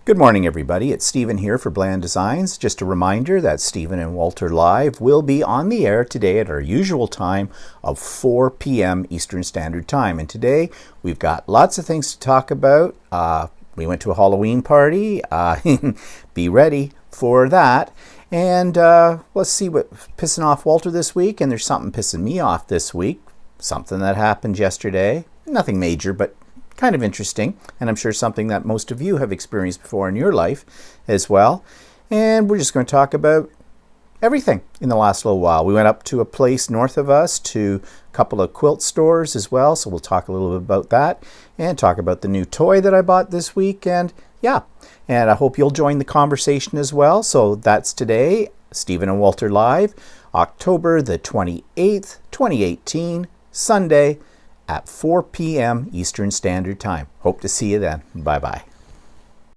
Good morning, everybody. It's Stephen here for Bland Designs. Just a reminder that Stephen and Walter Live will be on the air today at our usual time of 4 p.m. Eastern Standard Time. And today we've got lots of things to talk about. We went to a Halloween party. Be ready for that. And let's see what's pissing off Walter this week. And there's something pissing me off this week. Something that happened yesterday. Nothing major, but kind of interesting, and I'm sure something that most of you have experienced before in your life as well. And we're just going to talk about everything in the last little while. We went up to a place north of us to a couple of quilt stores as well, so we'll talk a little bit about that and talk about the new toy that I bought this week. And yeah, and I hope you'll join the conversation as well. So that's today, Stephen and Walter Live, October the 28th, 2018, Sunday, at 4 p.m. Eastern Standard Time. Hope to see you then. Bye-bye.